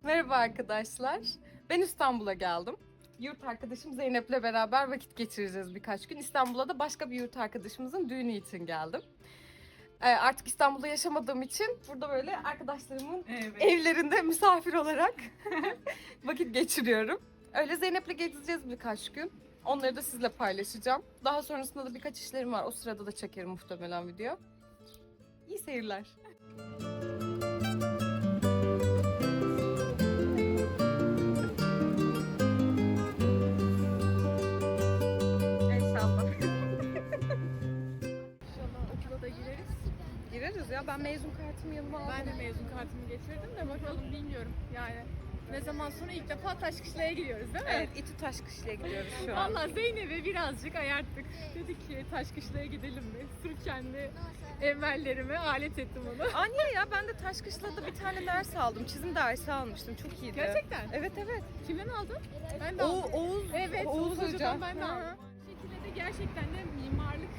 Merhaba arkadaşlar. Ben İstanbul'a geldim. Yurt arkadaşım Zeynep'le beraber vakit geçireceğiz birkaç gün. İstanbul'a da başka bir yurt arkadaşımızın düğünü için geldim. Artık İstanbul'da yaşamadığım için burada böyle arkadaşlarımın evlerinde misafir olarak vakit geçiriyorum. Öyle Zeynep'le gezeceğiz birkaç gün. Onları da sizle paylaşacağım. Daha sonrasında da birkaç işlerim var. O sırada da çekerim muhtemelen video. İyi seyirler. Gireriz ya. Ben mezun kartımı yanıma aldım. Ben de mezun kartımı getirdim de bakalım bilmiyorum yani. Ne zaman sonra ilk defa Taşkışla'ya gidiyoruz değil mi? Evet, İTÜ Taşkışla'ya gidiyoruz şu an. Valla Zeynep'e birazcık ayarttık. Dedik ki Taşkışla'ya gidelim mi? Sırf kendi emellerime alet ettim onu. Aa niye ya? Ben de Taşkışla'da bir tane ders aldım. Çizim dersi almıştım. Çok iyiydi. Gerçekten? Evet evet. Kimden aldın? Ben de aldım. Oğuz. Evet, Oğuz Oğuz Hoca. Hoca'dan ben de Hı. aldım. Bu şekilde de gerçekten de mimarlık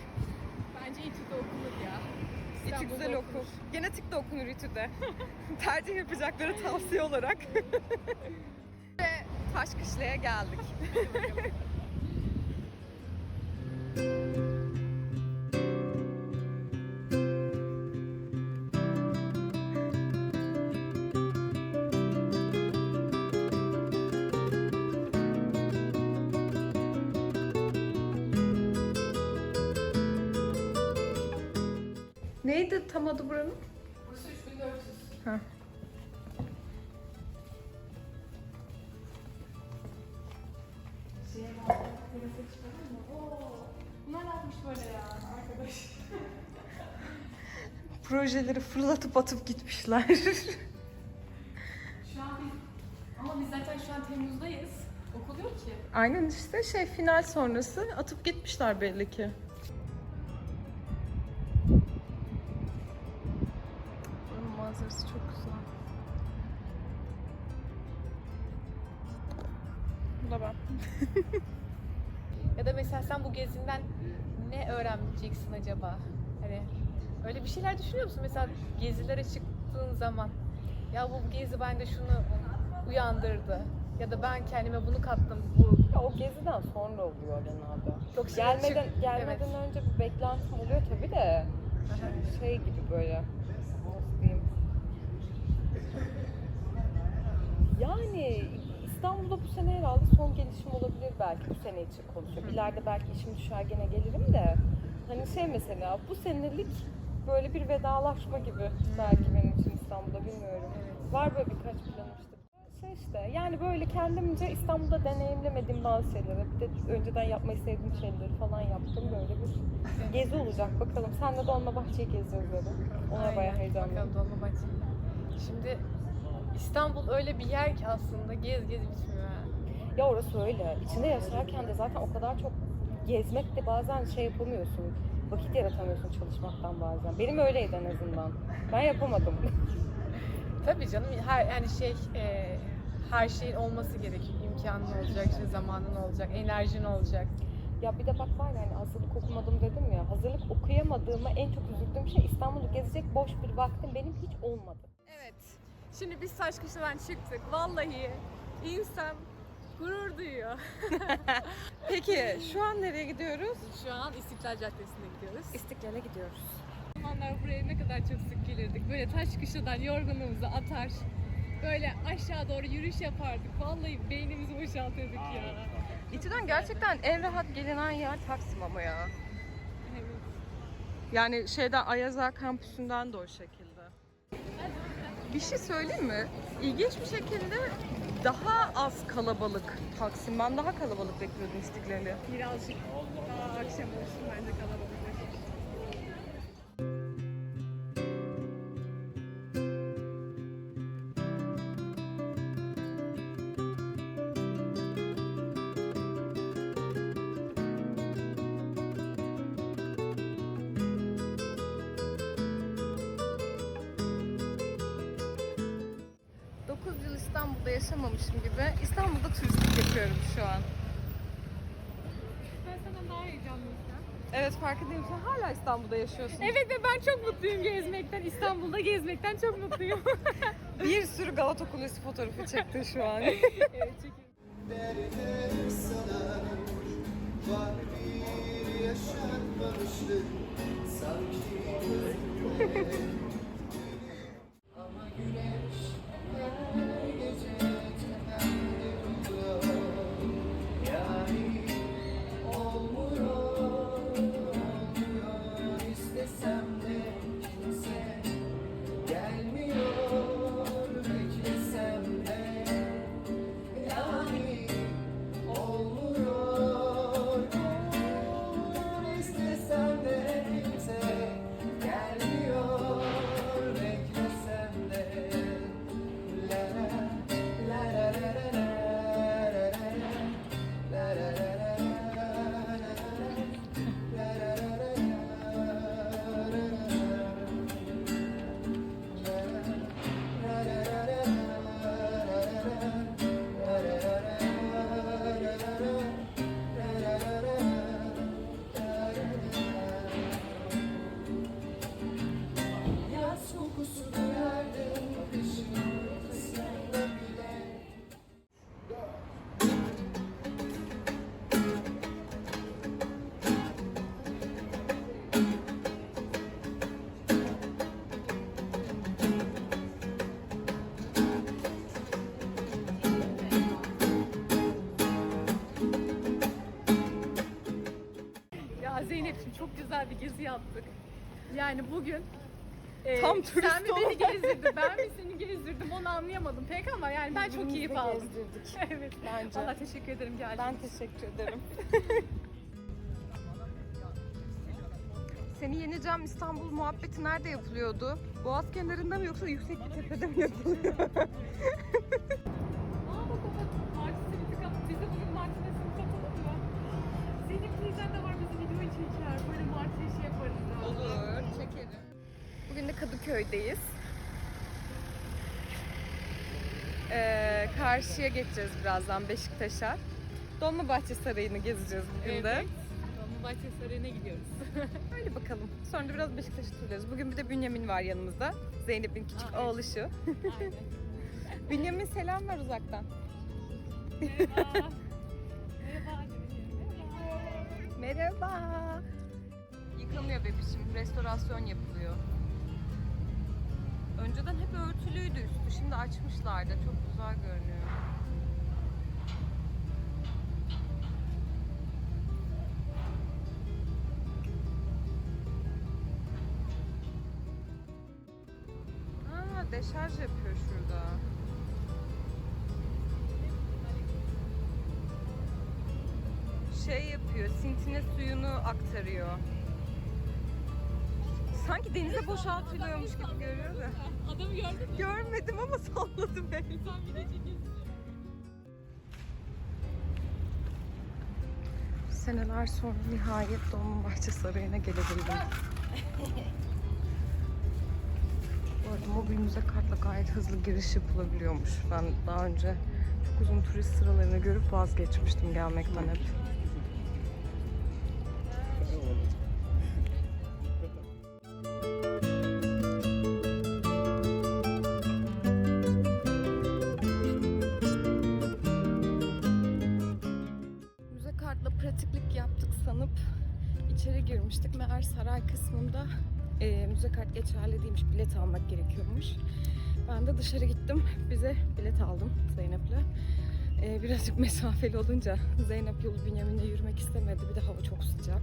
bence İTÜ'de okunur ya. İTÜ İstanbul'da güzel okur. Genetik de okunur İTÜ'de. Tercih yapacakları tavsiye olarak. Ve Taşkışla'ya geldik. Neydi tam adı buranın? Burası 3400. Heh. Bunlar yapmış böyle ya arkadaş. Projeleri fırlatıp atıp gitmişler. Şu an ama biz zaten şu an Temmuz'dayız. Okul yok ki. Aynen işte final sonrası atıp gitmişler belli ki. Buranın manzarası çok güzel. Bu da ben. Ya da mesela sen bu gezinden ne öğreneceksin acaba? Hani öyle bir şeyler düşünüyor musun? Mesela gezilere çıktığın zaman ya bu gezi bende şunu uyandırdı. Ya da ben kendime bunu kattım. Ya o geziden sonra oluyor genelde. Çok Gelmeden evet. önce bir beklentim oluyor tabii de. Şey gibi böyle. Nasıl diyeyim? Yani İstanbul'da bu sene herhalde son gelişim olabilir belki bu sene için konuşuyorum. İleride belki işim düşer gene gelirim de. Hani mesela bu senelik böyle bir vedalaşma gibi belki benim için İstanbul'da bilmiyorum. Var böyle birkaç planım işte. İşte yani böyle kendimce İstanbul'da deneyimlemediğim bazı şeyleri, bir de önceden yapmayı sevdiğim şeyleri falan yaptım. Böyle bir gezi olacak bakalım. Senle Dolmabahçe'yi geziyoruz dedim. Ona bayağı heyecanlıyım. Bakalım Dolmabahçe. Şimdi İstanbul öyle bir yer ki aslında gez bitmiyor yani. Ya orası öyle. İçinde yaşarken de zaten o kadar çok gezmekte bazen yapamıyorsun. Vakit yaratamıyorsun çalışmaktan bazen. Benim öyleydi en azından. Ben yapamadım. Tabii canım her şeyin olması gerekiyor. İmkanın olacak, zamanın olacak, enerjin olacak. Ya bir de bak var yani hazırlık okumadım dedim ya. Hazırlık okuyamadığıma en çok üzüldüğüm şey İstanbul'u gezecek boş bir vaktim benim hiç olmadı. Evet. Şimdi biz Taşkışla'dan çıktık. Vallahi insan gurur duyuyor. Peki şu an nereye gidiyoruz? Şu an İstiklal Caddesi'ne gidiyoruz. İstiklal'e gidiyoruz. O zamanlar buraya ne kadar çok sık gelirdik. Böyle Taşkışla'dan yorgunluğumuzu atar. Böyle aşağı doğru yürüyüş yapardık. Vallahi beynimizi boşaltırdık ya. İTÜ'den gerçekten en rahat gelinen yer Taksim ama ya. Evet. Yani Ayaz Ağa kampüsünden de o şekilde. Bir şey söyleyeyim mi? İlginç bir şekilde daha az kalabalık Taksim. Ben daha kalabalık bekliyordum İstiklal'i. Birazcık daha akşam olsun bence kalabalık. 9 yıl İstanbul'da yaşamamışım gibi İstanbul'da turistlik yapıyorum şu an. Ben senden daha heyecanlıyım. Evet Evet, farkındayım. Sen hala İstanbul'da yaşıyorsun. Evet ve ben çok mutluyum gezmekten. İstanbul'da gezmekten çok mutluyum. Bir sürü Galata Kulesi fotoğrafı çektin şu an. Evet çekiyorum. Derdim sana var bir yaşanmamışlık sanki böyle. Ama güneş her gece tepemde duruyor. Yani olmuyor istesem de kimse gelmiyor beklesem de. Yani olmuyor istesem de kimse gelmiyor beklesem de. La la la la la la la la Yaz kokusu duyardım kışın ortasında bile. Ya Zeynep'ciğim çok güzel bir gezi yaptık. Yani bugün Tam turist sen mi beni olduk. gezdirdin, ben mi seni gezdirdim onu anlayamadım pek ama yani ben çok keyif aldım. Gezdirdik. Evet. Bence. Valla teşekkür ederim geldiğin Ben için. teşekkür ederim. Seni yeneceğim İstanbul muhabbeti nerede yapılıyordu? Boğaz kenarında mı yoksa yüksek bir tepede mi yapılıyor? Aa bak Martin'e kapat. Biz de bugün Martin'e kapatalım mı? Zeynep teyzen de var bizi videoyu çeker. Böyle Martin'e şey yaparız. da. Olur, çekerim. Bugün de Kadıköy'deyiz. Karşıya geçeceğiz birazdan Beşiktaş'a. Dolmabahçe Sarayı'nı gezeceğiz bugün de. Evet. Dolmabahçe Sarayı'na gidiyoruz. Öyle bakalım. Sonra da biraz Beşiktaş'ı turlarız. Bugün bir de Bünyamin var yanımızda. Zeynep'in küçük Aa, evet. oğluşu. Aynen. Bünyamin selam ver uzaktan. Merhaba. Merhaba. Merhaba. Yıkanıyor bebişim. Restorasyon yapılıyor. Önceden hep örtülüydü üstü. Şimdi açmışlar da çok güzel görünüyor. Aa, deşarj yapıyor şurada. Şey yapıyor, sintine suyunu aktarıyor. Sanki denize boşaltılıyormuş gibi görüyor da. Adamı gördün mü? Görmedim ama salladım el. Sen video çekiyorsun. Seneler sonra nihayet Dolmabahçe Sarayı'na gelebildim. Bu arada mobil müze kartla gayet hızlı giriş yapılabiliyormuş. Ben daha önce çok uzun turist sıralarını görüp vazgeçmiştim gelmekten hep. Müze kartla pratiklik yaptık sanıp içeri girmiştik. Meğer saray kısmında müze kart geçerli değilmiş. Bilet almak gerekiyormuş. Ben de dışarı gittim. Bize bilet aldım Zeynep'le. Birazcık mesafeli olunca Zeynep yolu Bünyamin'le yürümek istemedi. Bir de hava çok sıcak.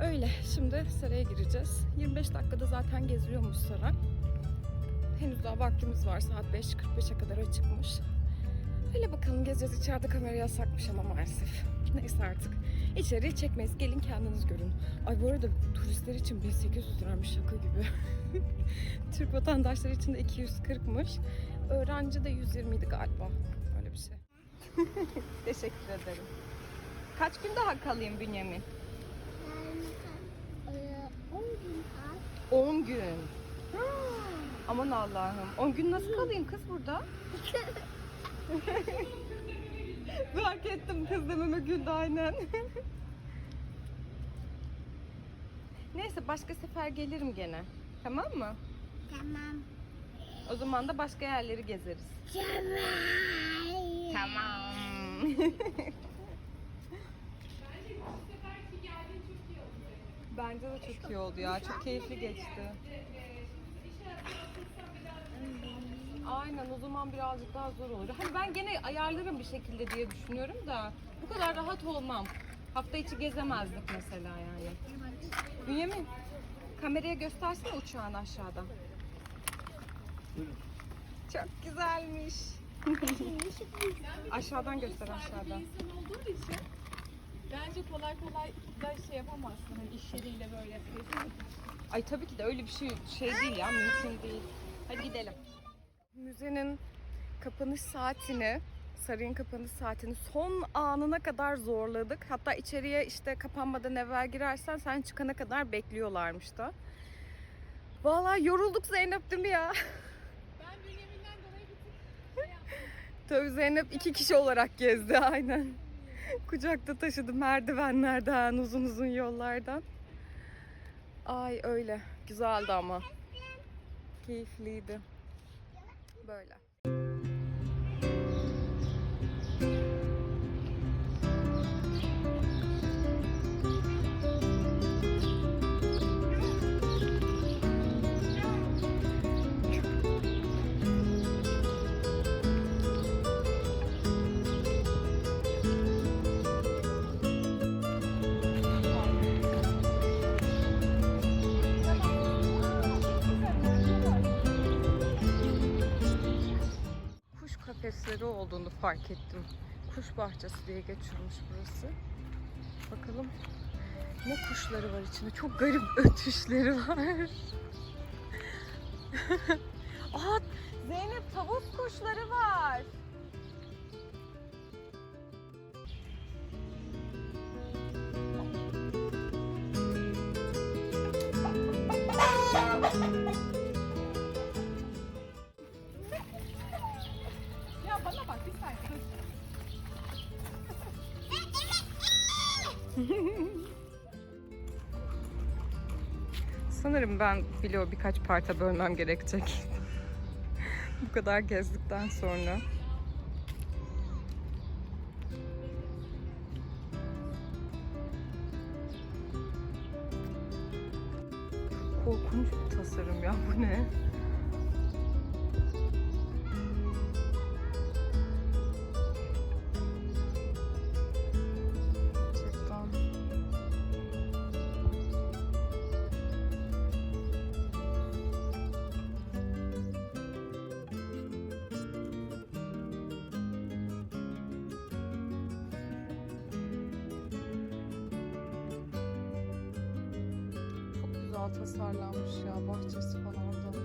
Öyle. Şimdi saraya gireceğiz. 25 dakikada zaten geziliyormuş saray. Henüz daha vaktimiz var. Saat 5.45'e kadar açıkmış. Öyle bakalım gezeceğiz. İçeride kamera yasakmış ama maalesef. Neyse artık. İçeriği çekmeyiz. Gelin kendiniz görün. Ay bu arada turistler için 1800 liraymış, şaka gibi. Türk vatandaşları için de 240'mış. Öğrenci de 120 idi galiba. Öyle bir şey. Teşekkür ederim. Kaç gün daha kalayım Bünyamin? 10 gün. Aman Allah'ım. 10 gün nasıl kalayım kız burada? Fark ettim, kız dememe güldü aynen. Neyse başka sefer gelirim gene. Tamam mı? Tamam. O zaman da başka yerleri gezeriz. Tamam. Bence de çok iyi oldu ya. Çok keyifli geçti. Aynen, o zaman birazcık daha zor olur. Hani ben gene ayarlarım bir şekilde diye düşünüyorum da bu kadar rahat olmam. Hafta içi gezemezdik mesela yani. Bünyamin, kameraya göstersene uçağını aşağıdan. Çok güzelmiş. Aşağıdan göster, aşağıdan. İnsan olduğu için bence kolay kolay da şey yapamazsın. Hani iş yeriyle böyle. Ay tabii ki de öyle bir şey değil ya, mümkün değil. Hadi gidelim. Müzenin kapanış saatini, sarayın kapanış saatini son anına kadar zorladık. Hatta içeriye işte kapanmadan evvel girersen sen çıkana kadar bekliyorlarmış da. Vallahi yorulduk Zeynep, değil mi ya? Ben Bünyamin'den dolayı bir tık şey yaptım. Tabii Zeynep 2 kişi olarak gezdi aynen. Kucakta taşıdı merdivenlerden, uzun uzun yollardan. Ay öyle. Güzeldi ama. Keyifliydi. Böyle. Kuş kafesleri olduğunu fark ettim. Kuş bahçesi diye geçiyormuş burası. Bakalım ne kuşları var içinde. Çok garip ötüşleri var. Aa, Zeynep, tavus kuşları var. Ya bana bak bir saniye. Sanırım ben vlogu birkaç parta bölmem gerekecek. Bu kadar gezdikten sonra. Korkunç bir tasarım ya, bu ne? Gerçekten. Çok güzel tasarlanmış ya, bahçesi falan da.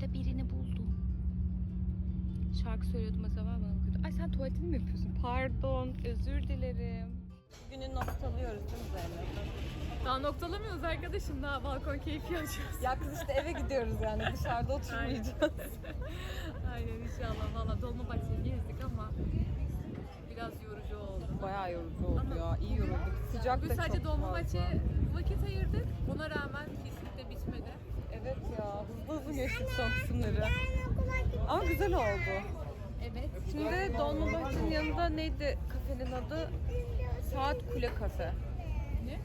Da birini buldum. Şarkı söylüyordum, az evvel bana bakıyordu. Ay sen tuvaletini mi yapıyorsun? Pardon, özür dilerim. Bugünü noktalıyoruz değil mi Zeynep? Daha noktalamıyoruz arkadaşım. Daha balkon keyfi yaşıyoruz. Ya kız işte eve gidiyoruz yani, dışarıda oturmayacağız. Aynen inşallah. Valla Dolmabahçe'yi gezdik ama biraz yorucu oldu. Bayağı yorucu oldu ya, iyi yorulduk. Sıcak Biz da sadece çok Dolmabahçe'ye fazla. vakit ayırdık. Ona rağmen kesinlikle bitmedi. Evet ya, hızlı hızlı geçtik son kısımları. Ama güzel oldu. Evet. Şimdi Dolmabahçe'nin yanında neydi kafenin adı? Saat Kule Kafe. Ne?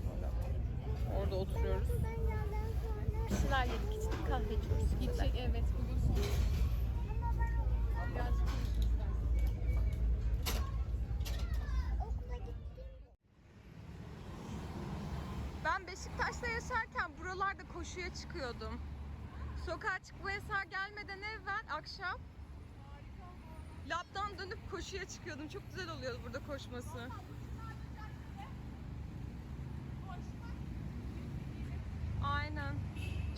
Orada oturuyoruz. Bir şeyler yedik, içtik, kahve içiyoruz. Gidecek evet bugün son. Biraz Ben Beşiktaş'ta yaşarken buralarda koşuya çıkıyordum. Sokağa çıkma yasağı gelmeden evvel akşam labdan dönüp koşuya çıkıyordum. Çok güzel oluyordu burada koşması. Aynen.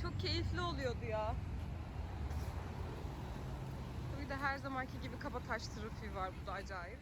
Çok keyifli oluyordu ya. Bir de her zamanki gibi Kabataş trafiği var burada, acayip.